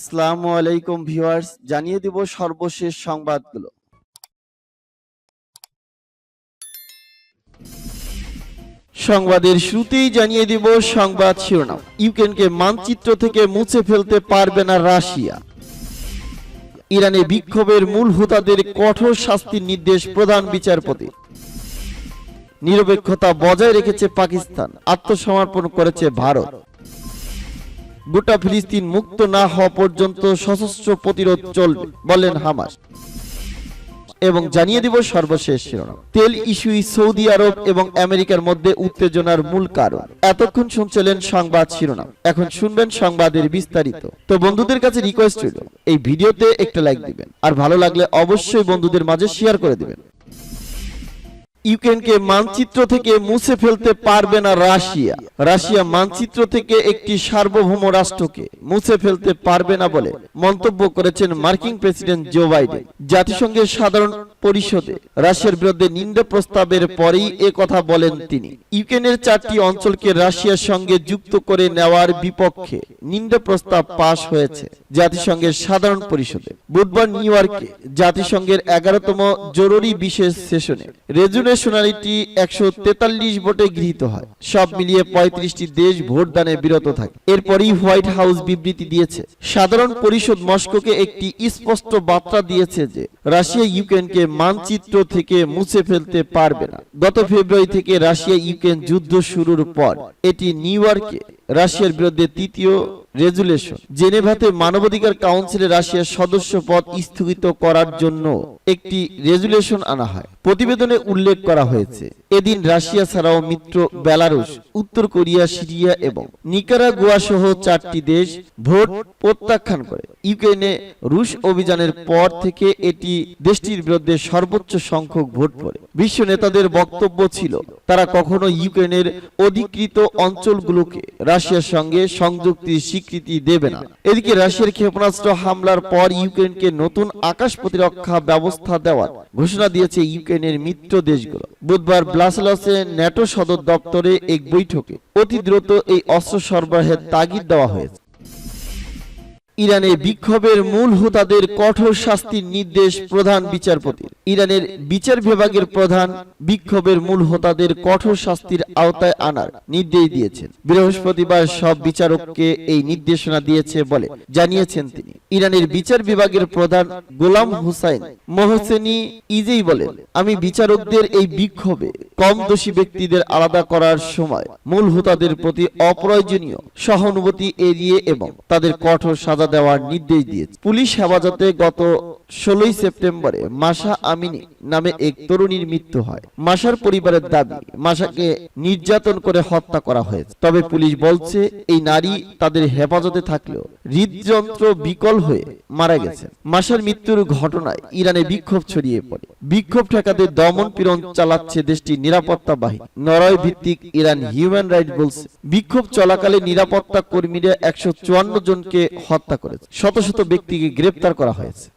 আসসালামু আলাইকুম ভিউয়ার্স, জানিয়ে দিব সর্বশেষ সংবাদগুলো। সংবাদের শুরুতেই জানিয়ে দিব সংবাদ শিরোনাম। ইউক্রেনকে মানচিত্র থেকে মুছে ফেলতে পারবে না রাশিয়া। ইরানে বিক্ষোভের মূল হোতাদের কঠোর শাস্তির নির্দেশ প্রধান বিচারপতি। নিরপেক্ষতা বজায় রেখেছে পাকিস্তান, আত্মসমর্পণ করেছে ভারত। গোটা ফিলিস্তিন মুক্ত না হওয়া পর্যন্ত সশস্ত্র প্রতিরোধ চলবে বললেন হামাস। এবং জানিয়ে দিব সর্বশেষ শিরোনাম। তেল ইস্যুই সৌদি আরব এবং আমেরিকার মধ্যে উত্তেজনার মূল কারণ। এতক্ষণ শুনছিলেন সংবাদ শিরোনাম, এখন শুনবেন সংবাদের বিস্তারিত। তো বন্ধুদের কাছে রিকোয়েস্ট রইল, এই ভিডিওতে একটা লাইক দিবেন, আর ভালো লাগলে অবশ্যই বন্ধুদের মাঝে শেয়ার করে দিবেন। ইউক্রেনকে মানচিত্র থেকে মুছে ফেলতে পারবে না রাশিয়া। রাশিয়া মানচিত্র থেকে একটি সার্বভৌম রাষ্ট্রকে মুছে ফেলতে পারবে না বলে মন্তব্য করেছেন মার্কিন প্রেসিডেন্ট জো বাইডেন। জাতিসংঘের সাধারণ পরিষদে রাশিয়ার বিরুদ্ধে নিন্দা প্রস্তাবের পরেই কথা বলেন তিনি। ইউক্রেনের 4টি অঞ্চলকে রাশিয়ার সঙ্গে যুক্ত করে নেওয়ার বিপক্ষে নিন্দা প্রস্তাব পাশ হয়েছে জাতিসংঘের সাধারণ পরিষদে। বুধবার নিউ ইয়র্কে জাতিসংঘের 11তম জরুরি বিশেষ সেশনে রেজুলেশনারিটি 143 ভোটে গৃহীত হয়। সব মিলিয়ে 35টি দেশ ভোটদানে বিরত থাকে। এরপরই হোয়াইট হাউস বিবৃতি দিয়েছে, সাধারণ পরিষদ মস্কোকে একটি স্পষ্ট বার্তা দিয়েছে যে রাশিয়া ইউক্রেনকে মানচিত্র থেকে মুছে ফেলতে পারবে না। গত ফেব্রুয়ারি থেকে রাশিয়া ইউক্রেন যুদ্ধ শুরুর পর এটি নিউ ইয়র্কে রাশিয়ার বিরুদ্ধে তৃতীয় রেজুলেশন। জেনেভাতে মানবাধিকার কাউন্সিলে রাশিয়ার সদস্য পদ স্থগিত করার জন্য একটি রেজুলেশন আনা হয়। প্রতিবেদনে উল্লেখ করা হয়েছে, এদিন রাশিয়া ছাড়াও মিত্র বেলারুশ, উত্তর কোরিয়া, সিরিয়া এবং নিকারাগুয়া সহ 4টি দেশ ভোট প্রত্যাখ্যান করে। ইউক্রেনে রুশ অভিযানের পর থেকে এটি দেশটির বিরুদ্ধে সর্বোচ্চ সংখ্যক ভোট পড়ে। বিশ্ব নেতাদের বক্তব্য ছিল, তারা কখনো ইউক্রেনের অধিকৃত অঞ্চলগুলোকে রাশিয়ার সঙ্গে সংযুক্তির স্বীকৃতি দেবে না। এদিকে রাশিয়ার ক্ষেপণাস্ত্র হামলার পর ইউক্রেনকে নতুন আকাশ প্রতিরক্ষা ব্যবস্থা দেওয়ার ঘোষণা দিয়েছে ইউক্রেনের মিত্র দেশগুলো। বুধবার ব্রাসেলসে ন্যাটো সদর দপ্তরে এক বৈঠকে অতি দ্রুত এই অস্ত্র সরবরাহের তাগিদ দেওয়া হয়েছে। ইরানে বিক্ষোভের মূল হোতাদের কঠোর শাস্তির নির্দেশ প্রধান বিচারপতির। ইরানের বিচার বিভাগের প্রধান বিক্ষোভের মূল হোতাদের কঠোর শাস্তির আওতায় আনার নির্দেশ দিয়েছেন। বৃহস্পতিবার সব বিচারককে এই নির্দেশনা দিয়েছে বলে জানিয়েছেন তিনি। ইরানের বিচার বিভাগের প্রধান গোলাম হুসাইন মোহসেনি ইজেই বলেন, আমি বিচারকদের এই বিক্ষোভে কম দোষী ব্যক্তিদের আলাদা করার সময় মূল হোতাদের প্রতি অপ্রয়োজনীয় সহানুভূতি এড়িয়ে এবং তাদের কঠোর সাজা দেওয়ার নির্দেশ দিয়েছে। পুলিশ হেফাজতে গত 16 সেপ্টেম্বরে মাসা আমিনি নামে এক তরুণীর মৃত্যু হয়। মাসার পরিবারের দাবি, মাসাকে নির্যাতন করে হত্যা করা হয়েছে। তবে পুলিশ বলছে, এই নারী তাদের হেফাজতে থাকলেও হৃদযন্ত্র বিকল হয়ে মারা গেছে। মাসার মৃত্যুর ঘটনায় ইরানে বিক্ষোভ ছড়িয়ে পড়ে। বিক্ষোভ ঠেকাতে দমন পীড়ন চালাচ্ছে দেশটির নিরাপত্তা বাহিনী। নরওয়ে ভিত্তিক ইরান হিউম্যান রাইটস বলছে, বিক্ষোভ চলাকালে নিরাপত্তা কর্মীরা 154 জনকে হত্যা করেছে, শত শত ব্যক্তিকে গ্রেপ্তার করা হয়েছে।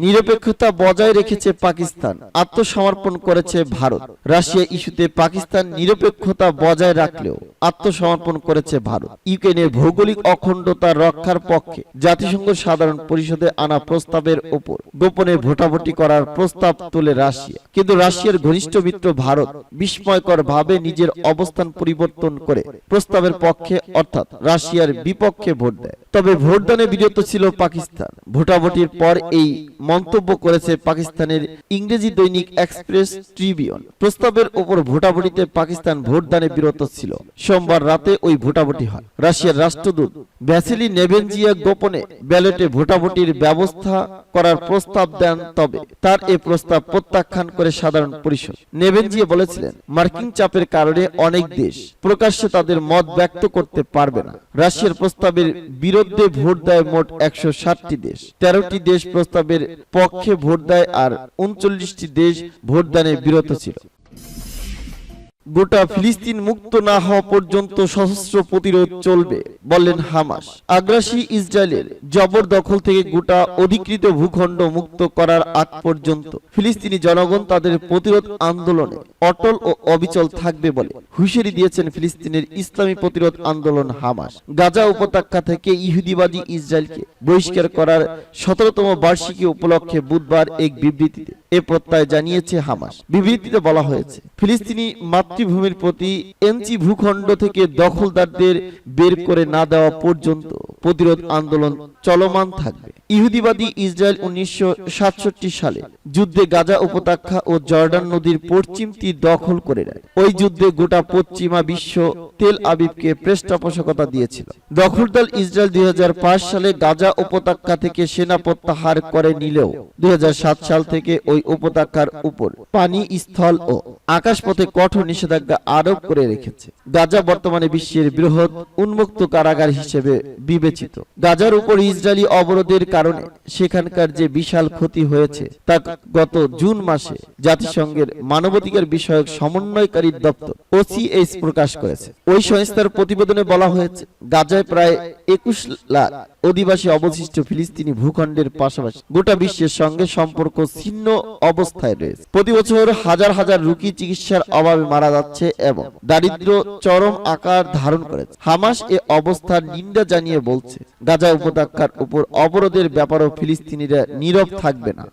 নিরপেক্ষতা বজায় রেখেছে পাকিস্তান, আত্মসমর্পণ করেছে ভারত। রাশিয়া ইস্যুতে পাকিস্তান নিরপেক্ষতা বজায় রাখলেও আত্মসমর্পণ করেছে ভারত। ইউক্রেনের ভৌগোলিক অখণ্ডতা রক্ষার পক্ষে জাতিসংঘ সাধারণ পরিষদে আনা প্রস্তাবের ওপর গোপনে ভোটাভুটি করার প্রস্তাব তোলে রাশিয়া। কিন্তু রাশিয়ার ঘনিষ্ঠ মিত্র ভারত বিস্ময়কর ভাবে নিজের অবস্থান পরিবর্তন করে প্রস্তাবের পক্ষে অর্থাৎ রাশিয়ার বিপক্ষে ভোট দেয়। তবে ভোটদানে বিরত ছিল পাকিস্তান। ভোটাভুটির পর এই মন্তব্য করেছে পাকিস্তানের ইংরেজি দৈনিক এক্সপ্রেস ট্রিবিউন। প্রস্তাবের উপর ভোটাভুটিতে পাকিস্তান ভোটদানে বিরত ছিল। সোমবার রাতে ওই ভোটাভুটি হয়। রাশিয়ার রাষ্ট্রদূত ভ্যাসিলি নেবেনজিয়া গোপনে ব্যালটে ভোটাভুটির ব্যবস্থা করার প্রস্তাব দেন, তবে তার এই প্রস্তাব প্রত্যাখ্যান করে সাধারণ পরিষদ। নেবেনজিয়া বলেছিলেন, মার্কিন চাপের কারণে অনেক দেশ প্রকাশ্যে তাদের মত ব্যক্ত করতে পারবে না। রাশিয়ার প্রস্তাবের বিরুদ্ধে ভোট দেয় মোট 160টি দেশ। 13টি দেশ প্রস্তাবের পক্ষে ভোট দেয় আর 39টি দেশ ভোটদানে বিরত ছিল। গোটা ফিলিস্তিন মুক্ত না হওয়া পর্যন্ত সশস্ত্র প্রতিরোধ চলবে, বললেন হামাস। আগ্রাসী ইসরায়েলের জবরদখল থেকে গোটা অধিকৃত ভূখণ্ড মুক্ত করার আগ পর্যন্ত ফিলিস্তিনি জনগণ তাদের প্রতিরোধ আন্দোলনে অটল ও অবিচল থাকবে বলে হুঁশিয়ারি দিয়েছেন ফিলিস্তিনের ইসলামী প্রতিরোধ আন্দোলন হামাস। গাজা উপত্যকা থেকে ইহুদিবাদী ইসরায়েলকে বহিষ্কার করার 17তম বার্ষিকী উপলক্ষে বুধবার এক বিবৃতিতে এ প্রত্যয় জানিয়েছে হামাস। বিবৃতিতে বলা হয়েছে, ফিলিস্তিনি মাতৃভূমির প্রতি ইঞ্চি ভূখণ্ড থেকে দখলদারদের বের করে না দেওয়া পর্যন্ত প্রতিরোধ আন্দোলন চলমান থাকবে। ইহুদিবাদী ইসরায়েল 1967 সালে যুদ্ধে গাজা উপত্যকা ও জর্ডান নদীর পশ্চিম তীর দখল করে নেয়। ওই যুদ্ধে গোটা পশ্চিমা বিশ্ব তেল আবিবকে পৃষ্ঠপোষকতা দিয়েছিল। দখলদার ইসরায়েল 2005 সালে গাজা উপত্যকা থেকে সেনা প্রত্যাহার করে নিলেও 2007 সাল থেকে ওই উপত্যকার উপর পানি, স্থল ও আকাশপথে কঠোর নিষেধাজ্ঞা আরোপ করে রেখেছে। গাজা বর্তমানে বিশ্বের বৃহৎ উন্মুক্ত কারাগার হিসেবে বিবেচিত। গাজার উপর ইসরায়েলি অবরোধের কারণে সেখানকার যে বিশাল ক্ষতি হয়েছে তা গত জুন মাসে জাতিসংঘের মানবাধিকার বিষয়ক সমন্বয়কারী দপ্তর OCH প্রকাশ করেছে। ওই সংস্থার প্রতিবেদনে বলা হয়েছে, গাজায় প্রায় 21 লাখ অধিবাসী অবশিষ্ট ফিলিস্তিনি ভূখণ্ডের পাশাপাশি গোটা বিশ্বের সঙ্গে সম্পর্ক ছিন্ন অবস্থায় রয়েছে। প্রতি বছর হাজার হাজার রোগী চিকিৎসার অভাবে মারা যাচ্ছে এবং দারিদ্র চরম আকার ধারণ করেছে। হামাস এ অবস্থার নিন্দা জানিয়ে বলছে, গাজা উপত্যকার উপর অবরোধের ব্যাপারেও ফিলিস্তিনিরা নীরব থাকবে না।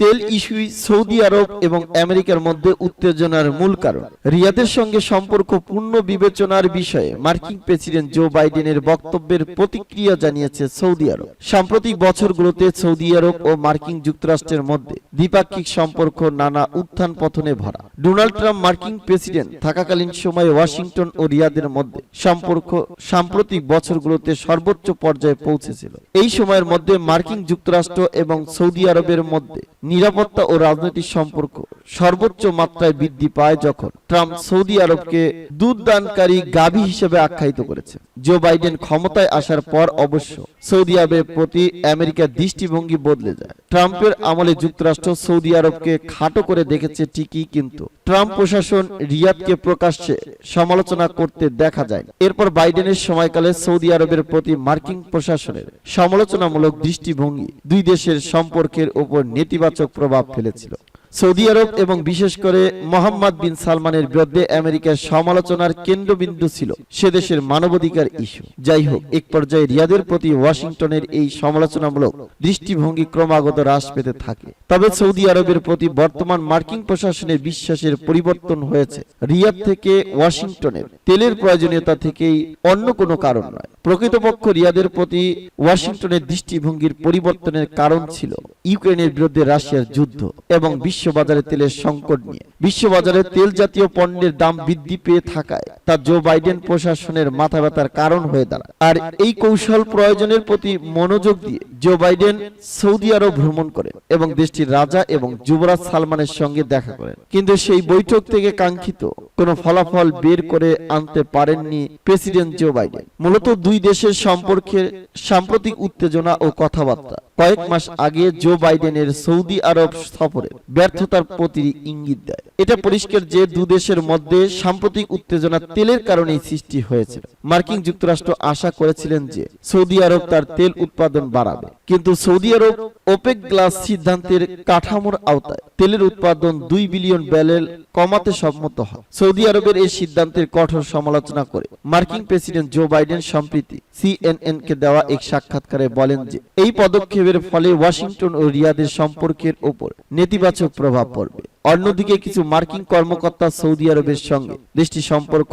তেল ইস্যুই সৌদি আরব এবং আমেরিকার মধ্যে উত্তেজনার মূল কারণ। রিয়াদের সঙ্গে সম্পর্ক পূর্ণ বিবেচনার বিষয়ে মার্কিন প্রেসিডেন্ট জো বাইডেনের বক্তব্যের প্রতিক্রিয়া জানিয়েছে সৌদি আরব। সাম্প্রতিক বছরগুলোতে সৌদি আরব ও মার্কিন যুক্তরাষ্ট্রের মধ্যে দ্বিপাক্ষিক সম্পর্ক নানা উত্থান পতনে ভরা। ডোনাল্ড ট্রাম্প মার্কিন প্রেসিডেন্ট থাকাকালীন সময়ে ওয়াশিংটন ও রিয়াদের মধ্যে সম্পর্ক সাম্প্রতিক বছরগুলোতে সর্বোচ্চ পর্যায়ে পৌঁছেছিল। এই সময়ের মধ্যে মার্কিন যুক্তরাষ্ট্র এবং সৌদি আরবের মধ্যে নিরাপত্তা ও রাজনৈতিক সম্পর্ক সর্বোচ্চ মাত্রায় বৃদ্ধি পায় যখন ট্রাম্প সৌদি আরবকে দুধদানকারী গাভী হিসেবে আখ্যায়িত করেছে। জো বাইডেন ক্ষমতায় আসার পর অবশ্য সৌদি আরবের প্রতি আমেরিকার দৃষ্টিভঙ্গি বদলে যায়। ট্রাম্পের আমলে যুক্তরাষ্ট্র সৌদি আরবকে খাটো করে দেখেছে ঠিকই, কিন্তু ট্রাম্প প্রশাসন রিয়াদকে প্রকাশ্যে সমালোচনা করতে দেখা যায়। এরপর বাইডেনের সময়কালে সৌদি আরবের প্রতি মার্কিন প্রশাসনের সমালোচনামূলক দৃষ্টিভঙ্গি দুই দেশের সম্পর্কের উপর নেতিবাচক প্রভাব ফেলেছিল। সৌদি আরব এবং বিশেষ করে মোহাম্মদ বিন সালমানের বিরুদ্ধে আমেরিকার সমালোচনার কেন্দ্রবিন্দু ছিল সে দেশের মানবাধিকার ইস্যু। যাই হোক, এক পর্যায়ে রিয়াদের প্রতি ওয়াশিংটনের এই সমালোচনামূলক দৃষ্টিভঙ্গি ক্রমাগত হ্রাস পেতে থাকে। তবে সৌদি আরবের প্রতি বর্তমান মার্কিন প্রশাসনের বিশ্বাসের পরিবর্তন হয়েছে রিয়াদ থেকে ওয়াশিংটনের তেলের প্রয়োজনীয়তা থেকেই, অন্য কোনো কারণ নয়। প্রকৃতপক্ষ রিয়াদের প্রতি ওয়াশিংটনের দৃষ্টিভঙ্গির পরিবর্তনের কারণ ছিল ইউক্রেনের বিরুদ্ধে রাশিয়ার যুদ্ধ এবং বিশ্ববাজারে তেলের সংকট নিয়ে। বিশ্ববাজারে তেল জাতীয় পণ্যের দাম বৃদ্ধি পেয়ে থাকায় তা জো বাইডেন প্রশাসনের মাথা ব্যথার কারণ হয়ে দাঁড়ায়। আর এই কৌশল প্রয়োজনের প্রতি মনোযোগ দিয়ে জো বাইডেন সৌদি আরব ভ্রমণ করেন এবং দেশটির রাজা এবং যুবরাজ সালমানের সঙ্গে দেখা করেন। কিন্তু সেই বৈঠক থেকে কাঙ্ক্ষিত কোনো ফলাফল বের করে আনতে পারেননি প্রেসিডেন্ট জো বাইডেন। মূলত দুই দেশের সম্পর্কের সাম্প্রতিক উত্তেজনা ও কথাবার্তা কয়েক মাস আগে জো বাইডেনের সৌদি আরব সফরে ব্যর্থতার প্রতি ইঙ্গিত দেয়। এটা পরিষ্কার যে দু দেশের মধ্যে সাম্প্রতিক উত্তেজনা তেলের কারণেই সৃষ্টি হয়েছিল। মার্কিন যুক্তরাষ্ট্র আশা করেছিলেন যে সৌদি আরব তার তেল উৎপাদন বাড়াবে, কিন্তু সৌদি আরব ওপেক প্লাস সিদ্ধান্তের কাঠামোর আওতায় তেলের উৎপাদন 2 বিলিয়ন ব্যারেল কমাতে সম্মত হয়। সৌদি আরবের এই সিদ্ধান্তের কঠোর সমালোচনা করে মার্কিন প্রেসিডেন্ট জো বাইডেন সম্প্রতি CNN কে দেওয়া এক সাক্ষাৎকারে বলেন যে এই পদক্ষেপের ফলে ওয়াশিংটন ও রিয়াদের সম্পর্কের উপর নেতিবাচক প্রভাব পড়বে। অন্যদিকে কিছু মার্কিন কর্মকর্তা সৌদি আরবের সঙ্গে দেশটির সম্পর্ক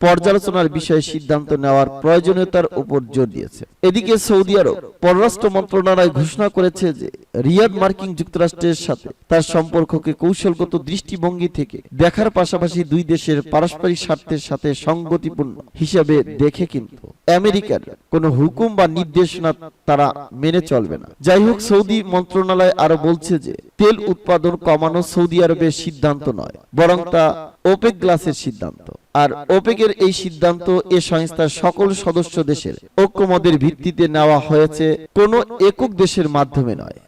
পর্যালোচনার বিষয়ে সিদ্ধান্ত নেওয়ার প্রয়োজনীয়তার উপর জোর দিয়েছে। এদিকে সৌদি আরব পররাষ্ট্র মন্ত্রণালয় ঘোষণা করেছে যে রিয়াদ মার্কিন যুক্তরাষ্ট্রের সাথে তার সম্পর্ককে কৌশলগত দৃষ্টিভঙ্গি থেকে দেখার পাশাপাশি দুই দেশের পারস্পরিক স্বার্থের সাথে সঙ্গতিপূর্ণ হিসাবে দেখে, কিন্তু আমেরিকার কোনো হুকুম বা নির্দেশনা তারা মেনে চলবে না। যাই হোক, সৌদি মন্ত্রণালয় আরো বলছে যে তেল উৎপাদন কমানো সৌদি আরবের সিদ্ধান্ত নয়, বরং তা ওপেক প্লাসের সিদ্ধান্ত। আর ওপেকের এই সিদ্ধান্ত এ সংস্থার সকল সদস্য দেশের ঐক্যমতের ভিত্তিতে নেওয়া হয়েছে, কোনো একক দেশের মাধ্যমে নয়।